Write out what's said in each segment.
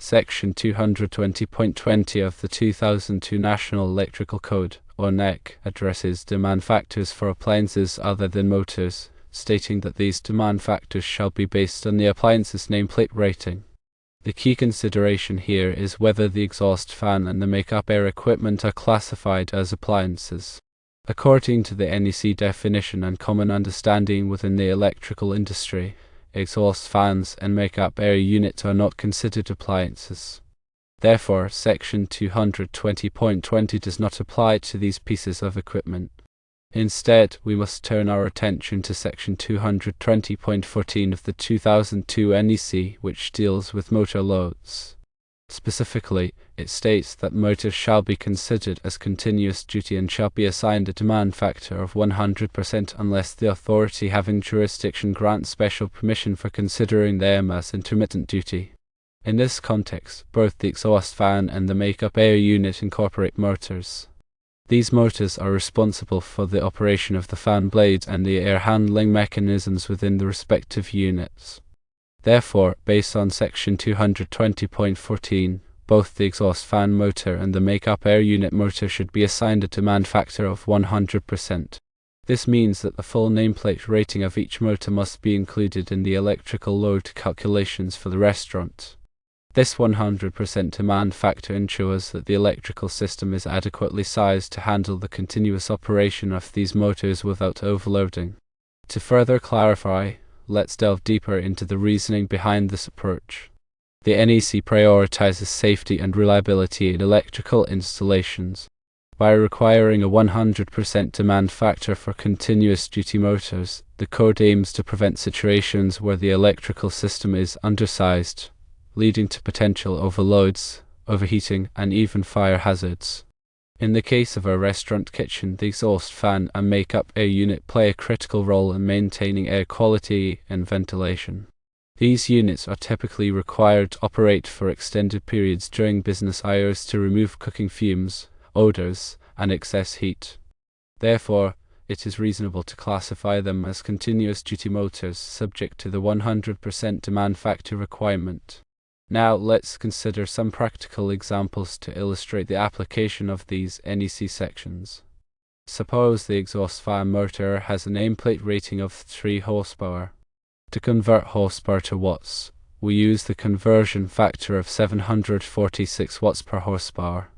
Section 220.20 of the 2002 National Electrical Code, or NEC, addresses demand factors for appliances other than motors, stating that these demand factors shall be based on the appliance's nameplate rating. The key consideration here is whether the exhaust fan and the make-up air equipment are classified as appliances. According to the NEC definition and common understanding within the electrical industry, exhaust fans and make-up air units are not considered appliances. Therefore, Section 220.20 does not apply to these pieces of equipment. Instead, we must turn our attention to Section 220.14 of the 2002 NEC, which deals with motor loads. Specifically, it states that motors shall be considered as continuous duty and shall be assigned a demand factor of 100% unless the authority having jurisdiction grants special permission for considering them as intermittent duty. In this context, both the exhaust fan and the make-up air unit incorporate motors. These motors are responsible for the operation of the fan blades and the air handling mechanisms within the respective units. Therefore, based on Section 220.14, both the exhaust fan motor and the make-up air unit motor should be assigned a demand factor of 100%. This means that the full nameplate rating of each motor must be included in the electrical load calculations for the restaurant. This 100% demand factor ensures that the electrical system is adequately sized to handle the continuous operation of these motors without overloading. To further clarify, let's delve deeper into the reasoning behind this approach. The NEC prioritizes safety and reliability in electrical installations. By requiring a 100% demand factor for continuous duty motors, the code aims to prevent situations where the electrical system is undersized, leading to potential overloads, overheating, and even fire hazards. In the case of a restaurant kitchen, the exhaust fan and make-up air unit play a critical role in maintaining air quality and ventilation. These units are typically required to operate for extended periods during business hours to remove cooking fumes, odors, and excess heat. Therefore, it is reasonable to classify them as continuous duty motors subject to the 100% demand factor requirement. Now let's consider some practical examples to illustrate the application of these NEC sections. Suppose the exhaust fan motor has a nameplate rating of 3 horsepower. To convert horsepower to watts, we use the conversion factor of 746 watts per horsepower.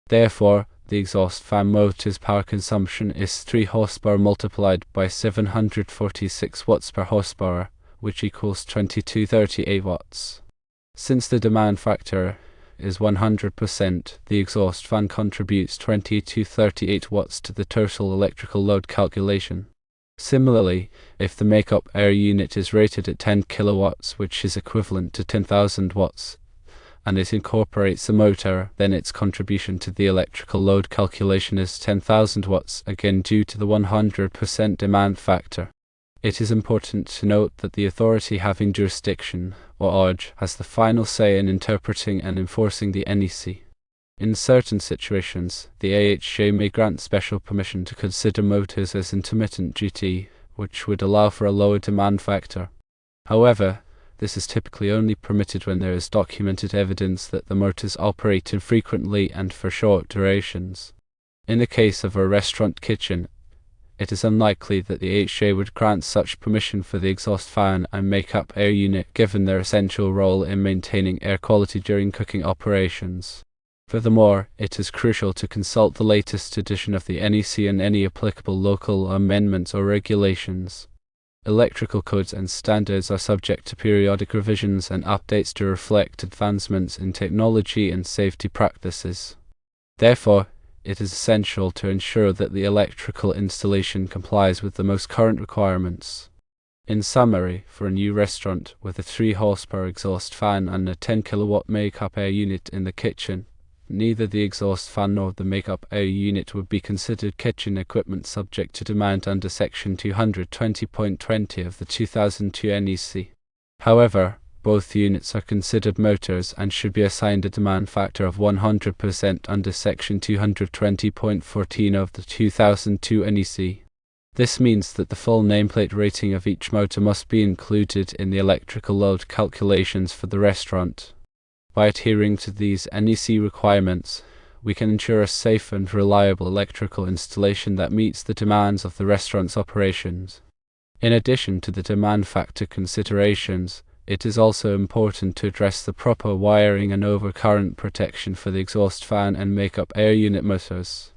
Therefore, the exhaust fan motor's power consumption is 3 horsepower multiplied by 746 watts per horsepower, which equals 2238 watts. Since the demand factor is 100%, the exhaust fan contributes 2238 watts to the total electrical load calculation. Similarly, if the make-up air unit is rated at 10 kilowatts, which is equivalent to 10,000 watts, and it incorporates a motor, then its contribution to the electrical load calculation is 10,000 watts, again due to the 100% demand factor. It is important to note that the authority having jurisdiction, or OJ, has the final say in interpreting and enforcing the NEC. In certain situations, the AHJ may grant special permission to consider motors as intermittent duty, which would allow for a lower demand factor. However, this is typically only permitted when there is documented evidence that the motors operate infrequently and for short durations. In the case of a restaurant kitchen, it is unlikely that the AHJ would grant such permission for the exhaust fan and make-up air unit given their essential role in maintaining air quality during cooking operations. Furthermore, it is crucial to consult the latest edition of the NEC and any applicable local amendments or regulations. Electrical codes and standards are subject to periodic revisions and updates to reflect advancements in technology and safety practices. Therefore, it is essential to ensure that the electrical installation complies with the most current requirements. In summary, for a new restaurant with a 3 horsepower exhaust fan and a 10 kilowatt make-up air unit in the kitchen, neither the exhaust fan nor the make-up air unit would be considered kitchen equipment subject to demand under Section 220.20 of the 2002 NEC. However, both units are considered motors and should be assigned a demand factor of 100% under Section 220.14 of the 2002 NEC. This means that the full nameplate rating of each motor must be included in the electrical load calculations for the restaurant. By adhering to these NEC requirements, we can ensure a safe and reliable electrical installation that meets the demands of the restaurant's operations. In addition to the demand factor considerations, it is also important to address the proper wiring and overcurrent protection for the exhaust fan and makeup air unit motors.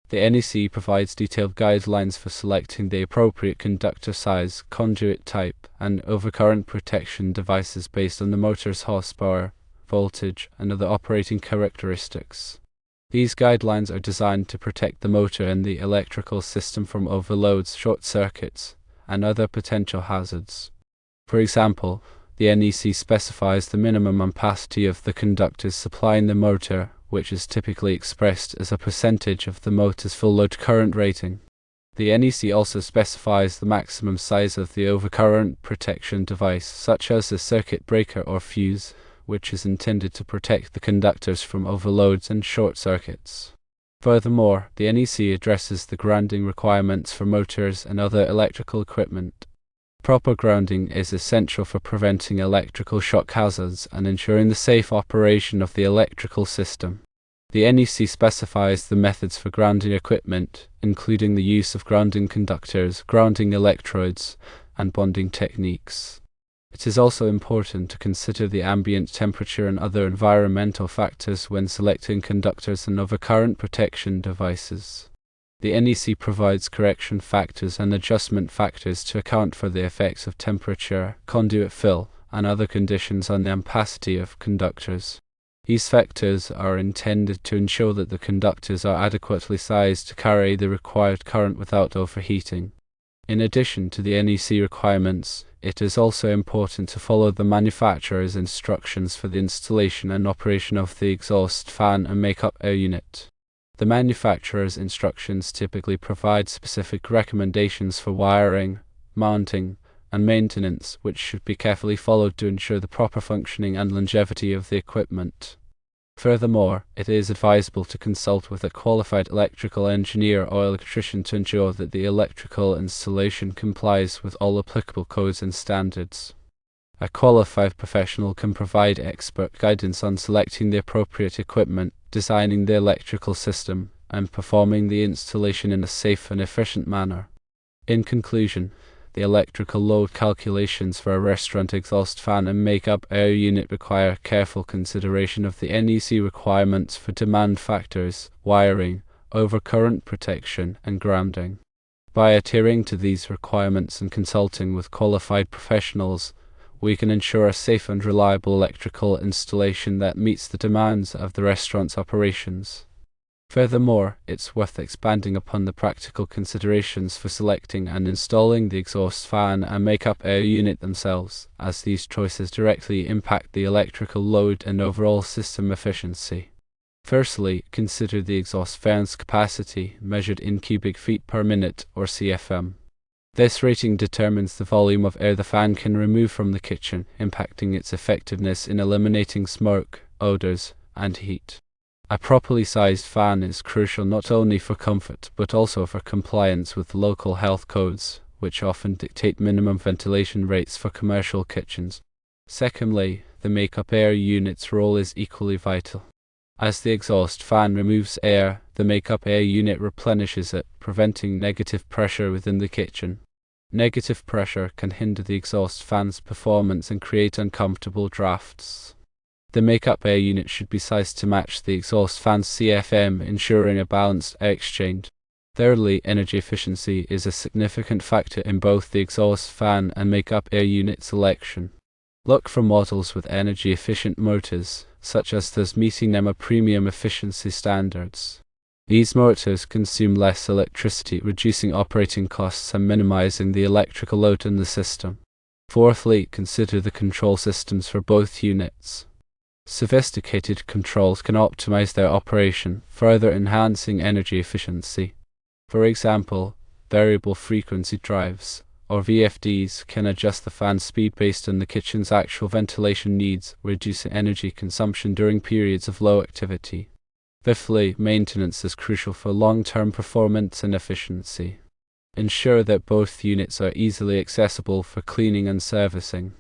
The NEC provides detailed guidelines for selecting the appropriate conductor size, conduit type, and overcurrent protection devices based on the motor's horsepower, voltage, and other operating characteristics. These guidelines are designed to protect the motor and the electrical system from overloads, short circuits, and other potential hazards. For example, the NEC specifies the minimum ampacity of the conductors supplying the motor, which is typically expressed as a percentage of the motor's full load current rating. The NEC also specifies the maximum size of the overcurrent protection device, such as a circuit breaker or fuse, which is intended to protect the conductors from overloads and short circuits. Furthermore, the NEC addresses the grounding requirements for motors and other electrical equipment. Proper grounding is essential for preventing electrical shock hazards and ensuring the safe operation of the electrical system. The NEC specifies the methods for grounding equipment, including the use of grounding conductors, grounding electrodes, and bonding techniques. It is also important to consider the ambient temperature and other environmental factors when selecting conductors and overcurrent protection devices. The NEC provides correction factors and adjustment factors to account for the effects of temperature, conduit fill, and other conditions on the ampacity of conductors. These factors are intended to ensure that the conductors are adequately sized to carry the required current without overheating. In addition to the NEC requirements, it is also important to follow the manufacturer's instructions for the installation and operation of the exhaust fan and makeup air unit. The manufacturer's instructions typically provide specific recommendations for wiring, mounting, and maintenance, which should be carefully followed to ensure the proper functioning and longevity of the equipment. Furthermore, it is advisable to consult with a qualified electrical engineer or electrician to ensure that the electrical installation complies with all applicable codes and standards. A qualified professional can provide expert guidance on selecting the appropriate equipment, designing the electrical system, and performing the installation in a safe and efficient manner. In conclusion, the electrical load calculations for a restaurant exhaust fan and makeup air unit require careful consideration of the NEC requirements for demand factors, wiring, overcurrent protection, and grounding. By adhering to these requirements and consulting with qualified professionals, we can ensure a safe and reliable electrical installation that meets the demands of the restaurant's operations. Furthermore, it's worth expanding upon the practical considerations for selecting and installing the exhaust fan and makeup air unit themselves, as these choices directly impact the electrical load and overall system efficiency. Firstly, consider the exhaust fan's capacity, measured in cubic feet per minute, or CFM. This rating determines the volume of air the fan can remove from the kitchen, impacting its effectiveness in eliminating smoke, odors, and heat. A properly sized fan is crucial not only for comfort but also for compliance with local health codes, which often dictate minimum ventilation rates for commercial kitchens. Secondly, the makeup air unit's role is equally vital. As the exhaust fan removes air, the makeup air unit replenishes it, preventing negative pressure within the kitchen. Negative pressure can hinder the exhaust fan's performance and create uncomfortable drafts. The makeup air unit should be sized to match the exhaust fan's CFM, ensuring a balanced air exchange. Thirdly, energy efficiency is a significant factor in both the exhaust fan and makeup air unit selection. Look for models with energy-efficient motors, such as those meeting NEMA premium efficiency standards. These motors consume less electricity, reducing operating costs and minimizing the electrical load in the system. Fourthly, consider the control systems for both units. Sophisticated controls can optimize their operation, further enhancing energy efficiency. For example, variable frequency drives, or VFDs, can adjust the fan speed based on the kitchen's actual ventilation needs, reducing energy consumption during periods of low activity. Fifthly, maintenance is crucial for long-term performance and efficiency. Ensure that both units are easily accessible for cleaning and servicing.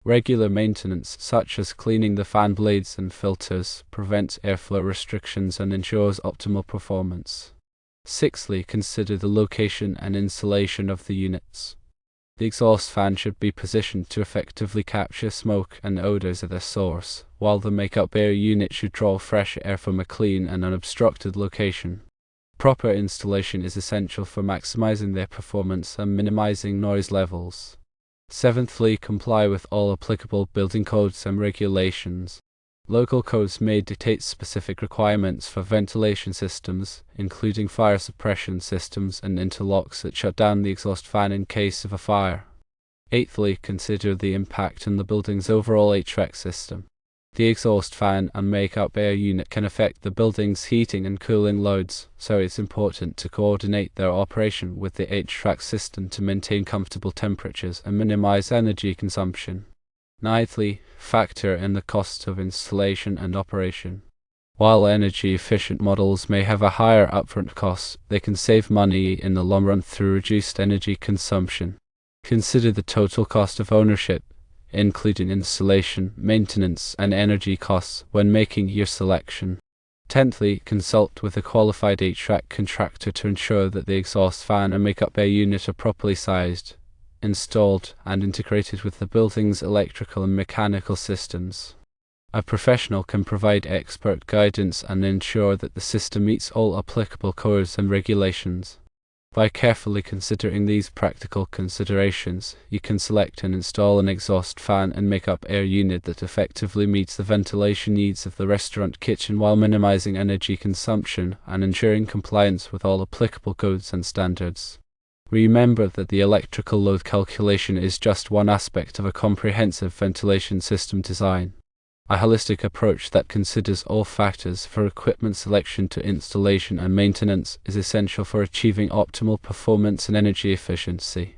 Regular maintenance, such as cleaning the fan blades and filters, prevents airflow restrictions and ensures optimal performance. Sixthly, consider the location and installation of the units. The exhaust fan should be positioned to effectively capture smoke and odors at their source, while the makeup air unit should draw fresh air from a clean and unobstructed location. Proper installation is essential for maximizing their performance and minimizing noise levels. Seventhly, comply with all applicable building codes and regulations. Local codes may dictate specific requirements for ventilation systems, including fire suppression systems and interlocks that shut down the exhaust fan in case of a fire. Eighthly, consider the impact on the building's overall HVAC system. The exhaust fan and makeup air unit can affect the building's heating and cooling loads, so it's important to coordinate their operation with the HVAC system to maintain comfortable temperatures and minimize energy consumption. Ninthly, factor in the cost of installation and operation. While energy-efficient models may have a higher upfront cost, they can save money in the long run through reduced energy consumption. Consider the total cost of ownership, including installation, maintenance, and energy costs, when making your selection. Tenthly, consult with a qualified HVAC contractor to ensure that the exhaust fan and makeup air unit are properly sized, installed, and integrated with the building's electrical and mechanical systems. A professional can provide expert guidance and ensure that the system meets all applicable codes and regulations. By carefully considering these practical considerations, you can select and install an exhaust fan and makeup air unit that effectively meets the ventilation needs of the restaurant kitchen while minimizing energy consumption and ensuring compliance with all applicable codes and standards. Remember that the electrical load calculation is just one aspect of a comprehensive ventilation system design. A holistic approach that considers all factors from equipment selection to installation and maintenance is essential for achieving optimal performance and energy efficiency.